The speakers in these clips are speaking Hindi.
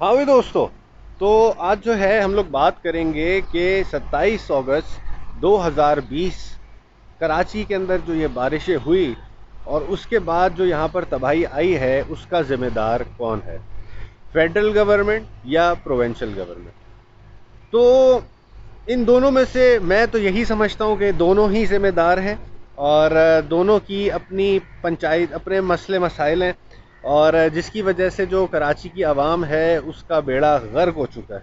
हाँ भी दोस्तों, तो आज जो है हम लोग बात करेंगे कि 27 अगस्त 2020 कराची के अंदर जो ये बारिशें हुई और उसके बाद जो यहाँ पर तबाही आई है उसका ज़िम्मेदार कौन है, फेडरल गवर्नमेंट या प्रोविंशियल गवर्नमेंट। तो इन दोनों में से मैं तो यही समझता हूँ कि दोनों ही ज़िम्मेदार हैं और दोनों की अपनी पंचायत अपने मसले मसाइल हैं और जिसकी वजह से जो कराची की आवाम है उसका बेड़ा गर्क हो चुका है।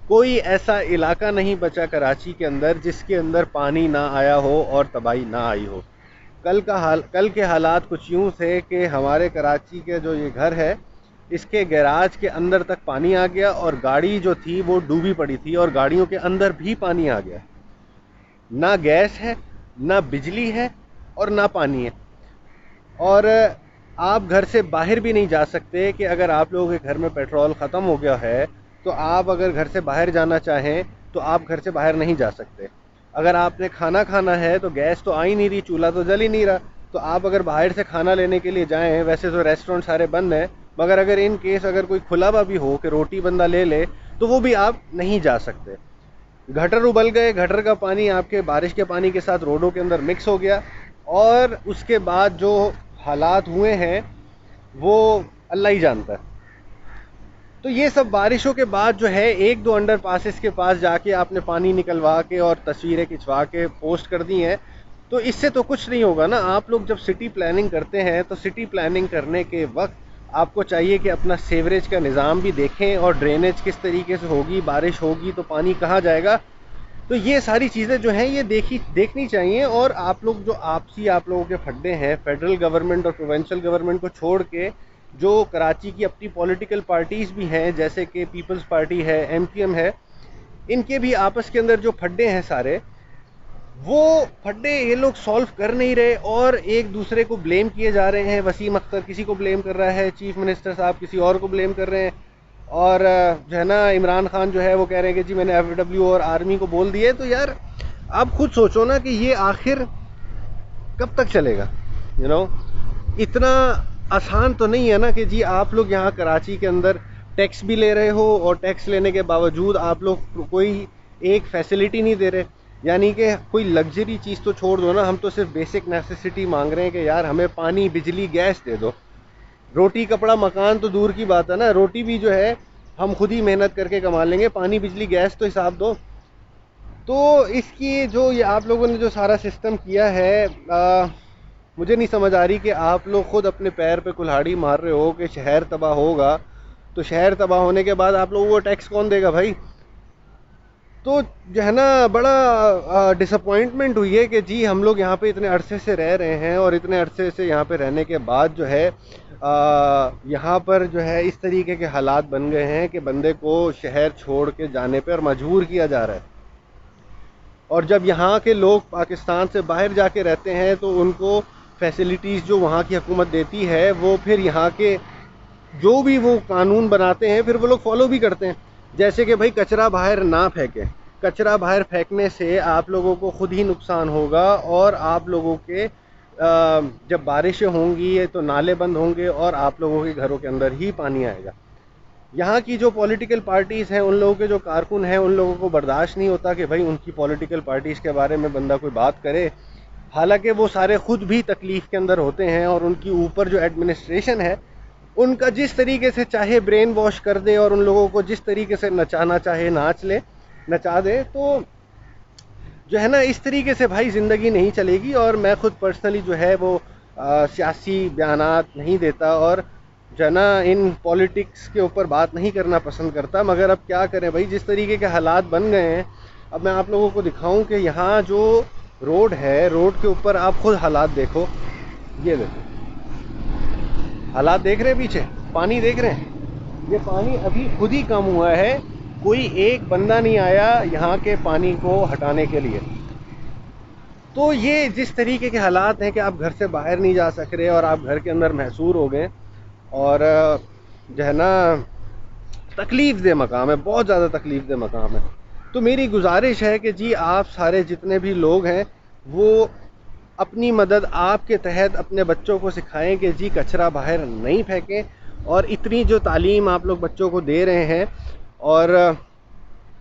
कोई ऐसा इलाका नहीं बचा कराची के अंदर जिसके अंदर पानी ना आया हो और तबाही ना आई हो। कल के हालात कुछ यूँ थे कि हमारे कराची के जो ये घर है इसके गैराज के अंदर तक पानी आ गया और गाड़ी जो थी वो डूबी पड़ी थी और गाड़ियों के अंदर भी पानी आ गया। ना गैस है, ना बिजली है और ना पानी है। और आप घर से बाहर भी नहीं जा सकते कि अगर आप लोगों के घर में पेट्रोल ख़त्म हो गया है तो आप अगर घर से बाहर जाना चाहें तो आप घर से बाहर नहीं जा सकते। अगर आपने खाना खाना है तो गैस तो आ ही नहीं रही, चूल्हा तो जल ही नहीं रहा, तो आप अगर बाहर से खाना लेने के लिए जाएं, वैसे तो रेस्टोरेंट सारे बंद हैं, मगर अगर इन केस अगर कोई खुला हुआ भी हो कि रोटी बंदा ले ले तो वो भी आप नहीं जा सकते। गटर उबल गए, गटर का पानी आपके बारिश के पानी के साथ रोडों के अंदर मिक्स हो गया और उसके बाद जो हालात हुए हैं वो अल्लाह ही जानता है। तो ये सब बारिशों के बाद जो है एक दो अंडर पासिस के पास जाके आपने पानी निकलवा के और तस्वीरें खिंचवा के पोस्ट कर दी हैं, तो इससे तो कुछ नहीं होगा ना। आप लोग जब सिटी प्लानिंग करते हैं तो सिटी प्लानिंग करने के वक्त आपको चाहिए कि अपना सीवरेज का निज़ाम भी देखें और ड्रेनेज किस तरीके से होगी, बारिश होगी तो पानी कहाँ जाएगा। तो ये सारी चीज़ें जो हैं ये देखनी चाहिए। और आप लोग जो आपसी आप लोगों के फड्डे हैं फेडरल गवर्नमेंट और प्रोविंशियल गवर्नमेंट को छोड़ के, जो कराची की अपनी पॉलिटिकल पार्टीज़ भी हैं जैसे कि पीपल्स पार्टी है, एमपीएम है, इनके भी आपस के अंदर जो फड्डे हैं सारे, वो फड्डे ये लोग सॉल्व कर नहीं रहे और एक दूसरे को ब्लेम किए जा रहे हैं। वसीम अख्तर किसी को ब्लेम कर रहा है, चीफ मिनिस्टर साहब किसी और को ब्लेम कर रहे हैं और जो है ना इमरान खान जो है वो कह रहे हैं कि जी मैंने एफडब्ल्यू और आर्मी को बोल दिए। तो यार आप खुद सोचो ना कि ये आखिर कब तक चलेगा। यू नो इतना आसान तो नहीं है ना कि जी आप लोग यहाँ कराची के अंदर टैक्स भी ले रहे हो और टैक्स लेने के बावजूद आप लोग कोई एक फैसिलिटी नहीं दे रहे। यानी कि कोई लग्जरी चीज़ तो छोड़ दो ना, हम तो सिर्फ बेसिक नेसेसिटी मांग रहे हैं कि यार हमें पानी बिजली गैस दे दो। रोटी कपड़ा मकान तो दूर की बात है ना, रोटी भी जो है हम खुद ही मेहनत करके कमा लेंगे, पानी बिजली गैस तो हिसाब दो। तो इसकी जो ये आप लोगों ने जो सारा सिस्टम किया है, मुझे नहीं समझ आ रही कि आप लोग खुद अपने पैर पे कुल्हाड़ी मार रहे हो कि शहर तबाह होगा, तो शहर तबाह होने के बाद आप लोगों को टैक्स कौन देगा भाई। तो जो है ना बड़ा डिसअपॉइंटमेंट हुई है कि जी हम लोग यहाँ पे इतने अरसे से रह रहे हैं और इतने अरसे से यहाँ पे रहने के बाद जो है यहाँ पर जो है इस तरीके के हालात बन गए हैं कि बंदे को शहर छोड़ के जाने पर मजबूर किया जा रहा है। और जब यहाँ के लोग पाकिस्तान से बाहर जाके रहते हैं तो उनको फैसिलिटीज़ जो वहाँ की हुकूमत देती है वो फिर यहाँ के जो भी वो कानून बनाते हैं फिर वो लोग फॉलो भी करते हैं। जैसे कि भाई कचरा बाहर ना फेंकें, कचरा बाहर फेंकने से आप लोगों को खुद ही नुकसान होगा और आप लोगों के जब बारिशें होंगी तो नाले बंद होंगे और आप लोगों के घरों के अंदर ही पानी आएगा। यहाँ की जो पॉलिटिकल पार्टीज़ हैं उन लोगों के जो कारकुन हैं उन लोगों को बर्दाश्त नहीं होता कि भाई उनकी पॉलिटिकल पार्टीज़ के बारे में बंदा कोई बात करे, हालांकि वो सारे खुद भी तकलीफ़ के अंदर होते हैं और उनकी ऊपर जो एडमिनिस्ट्रेशन है उनका जिस तरीके से चाहे ब्रेन वॉश कर दे और उन लोगों को जिस तरीके से नचाना चाहे नचा दे। तो जो है ना इस तरीके से भाई ज़िंदगी नहीं चलेगी। और मैं खुद पर्सनली जो है वो सियासी बयानात नहीं देता और जो है ना इन पॉलिटिक्स के ऊपर बात नहीं करना पसंद करता, मगर अब क्या करें भाई, जिस तरीके के हालात बन गए हैं। अब मैं आप लोगों को दिखाऊं कि यहाँ जो रोड है, रोड के ऊपर आप खुद हालात देखो, ये देखो हालात देख रहे हैं, पीछे पानी देख रहे हैं, ये पानी अभी खुद ही कम हुआ है, कोई एक बंदा नहीं आया यहाँ के पानी को हटाने के लिए। तो ये जिस तरीके के हालात हैं कि आप घर से बाहर नहीं जा सक रहे और आप घर के अंदर महसूर हो गए और जो है ना तकलीफ़ दे मकाम है, बहुत ज़्यादा तकलीफ़ दे मकाम है। तो मेरी गुजारिश है कि जी आप सारे जितने भी लोग हैं वो अपनी मदद आपके तहत अपने बच्चों को सिखाएं कि जी कचरा बाहर नहीं फेंकें और इतनी जो तालीम आप लोग बच्चों को दे रहे हैं और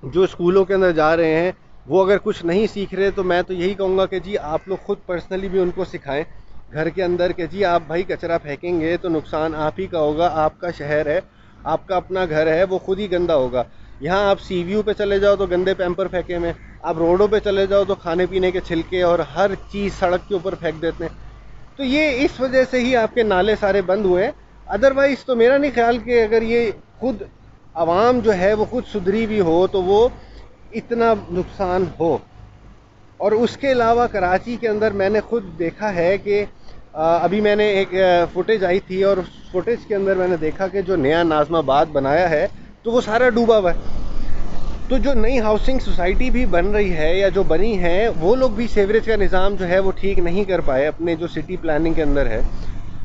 जो स्कूलों के अंदर जा रहे हैं वो अगर कुछ नहीं सीख रहे, तो मैं तो यही कहूँगा कि जी आप लोग खुद पर्सनली भी उनको सिखाएं घर के अंदर कि जी आप भाई कचरा फेंकेंगे तो नुकसान आप ही का होगा, आपका शहर है, आपका अपना घर है, वो खुद ही गंदा होगा। यहाँ आप सी व्यू पे चले जाओ तो गंदे पैम्पर फेंके में, आप रोडों पे चले जाओ तो खाने पीने के छिलके और हर चीज़ सड़क के ऊपर फेंक देते हैं। तो ये इस वजह से ही आपके नाले सारे बंद हुए हैं। अदरवाइज़ तो मेरा नहीं ख्याल कि अगर ये खुद आवाम जो है वो खुद सुधरी भी हो तो वो इतना नुकसान हो। और उसके अलावा कराची के अंदर मैंने खुद देखा है कि अभी मैंने एक फुटेज आई थी और उस फुटेज के अंदर मैंने देखा कि जो नया नाज़माबाद बनाया है तो वो सारा डूबा हुआ है। तो जो नई हाउसिंग सोसाइटी भी बन रही है या जो बनी है वो लोग भी सीवरेज का निज़ाम जो है वो ठीक नहीं कर पाए अपने जो सिटी प्लानिंग के अंदर है।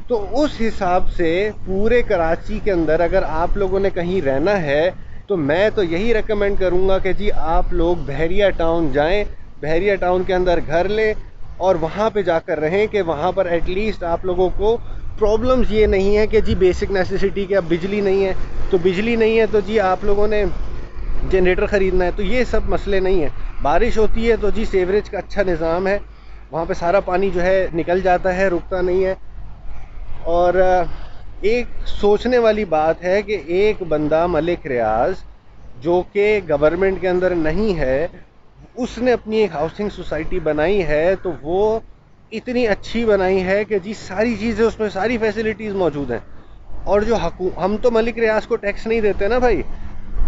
तो उस हिसाब से पूरे कराची के अंदर अगर आप लोगों ने कहीं रहना है तो मैं तो यही रेकमेंड करूँगा कि जी आप लोग बहरिया टाउन जाएं, बहरिया टाउन के अंदर घर लें और वहाँ पे जाकर रहें कि वहाँ पर एटलीस्ट आप लोगों को प्रॉब्लम्स ये नहीं है कि जी बेसिक नेसेसिटी की अब बिजली नहीं है तो बिजली नहीं है तो जी आप लोगों ने जनरेटर ख़रीदना है, तो ये सब मसले नहीं है। बारिश होती है तो जी सीवरेज का अच्छा निज़ाम है, वहाँ पे सारा पानी जो है निकल जाता है, रुकता नहीं है। और एक सोचने वाली बात है कि एक बंदा मलिक रियाज जो कि गवर्नमेंट के अंदर नहीं है, उसने अपनी एक हाउसिंग सोसाइटी बनाई है तो वो इतनी अच्छी बनाई है कि जी सारी चीज़ें उसमें, सारी फैसिलिटीज़ मौजूद हैं। और जो हम तो मलिक रियाज को टैक्स नहीं देते ना भाई,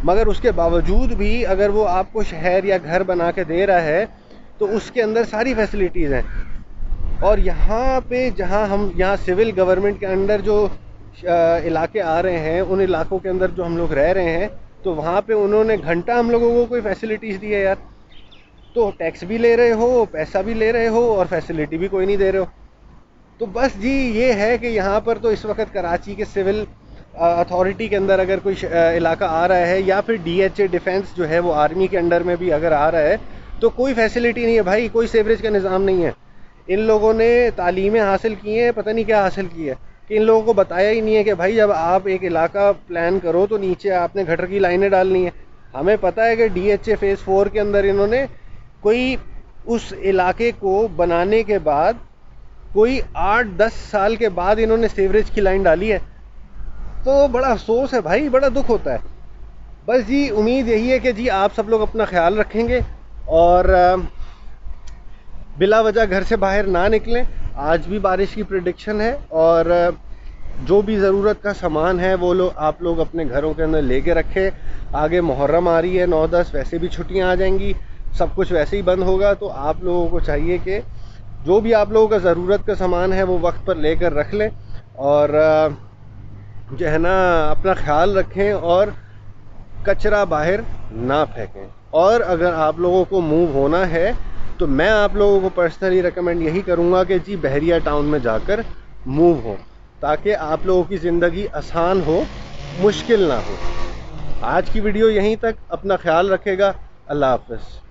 मगर उसके बावजूद भी अगर वो आपको शहर या घर बना के दे रहा है तो उसके अंदर सारी फैसिलिटीज़ हैं। और यहाँ पे जहाँ हम यहाँ सिविल गवर्नमेंट के अंडर जो इलाके आ रहे हैं, उन इलाकों के अंदर जो हम लोग रह रहे हैं, तो वहाँ पे उन्होंने घंटा हम लोगों को कोई फैसिलिटीज़ दी है यार। तो टैक्स भी ले रहे हो, पैसा भी ले रहे हो और फैसिलिटी भी कोई नहीं दे रहे हो। तो बस जी ये है कि यहाँ पर तो इस वक्त कराची के सिविल अथॉरिटी के अंदर अगर कोई इलाका आ रहा है या फिर DHA डिफेंस जो है वो आर्मी के अंडर में भी अगर आ रहा है तो कोई फैसिलिटी नहीं है भाई, कोई सीवरेज का निज़ाम नहीं है। इन लोगों ने तालीमें हासिल की हैं, पता नहीं क्या हासिल की है, कि इन लोगों को बताया ही नहीं है कि भाई जब आप एक इलाका प्लान करो तो नीचे आपने गटर की लाइनें डालनी है। हमें पता है कि DHA फेज़ 4 के अंदर इन्होंने कोई उस इलाके को बनाने के बाद कोई 8-10 साल के बाद इन्होंने सीवरेज की लाइन डाली है। तो बड़ा अफसोस है भाई, बड़ा दुख होता है। बस जी उम्मीद यही है कि जी आप सब लोग अपना ख्याल रखेंगे और बिला वजह घर से बाहर ना निकलें। आज भी बारिश की प्रेडिक्शन है और जो भी ज़रूरत का सामान है वो आप लोग अपने घरों के अंदर लेके रखें। आगे मुहर्रम आ रही है, 9-10, वैसे भी छुट्टियां आ जाएंगी, सब कुछ वैसे ही बंद होगा। तो आप लोगों को चाहिए कि जो भी आप लोगों का ज़रूरत का सामान है वो वक्त पर लेकर रख लें और जो है ना अपना ख्याल रखें और कचरा बाहर ना फेंकें। और अगर आप लोगों को मूव होना है तो मैं आप लोगों को पर्सनली रेकमेंड यही करूँगा कि जी बहरिया टाउन में जाकर मूव हो, ताकि आप लोगों की ज़िंदगी आसान हो, मुश्किल ना हो। आज की वीडियो यहीं तक, अपना ख्याल रखेगा। अल्लाह हाफ़िज़।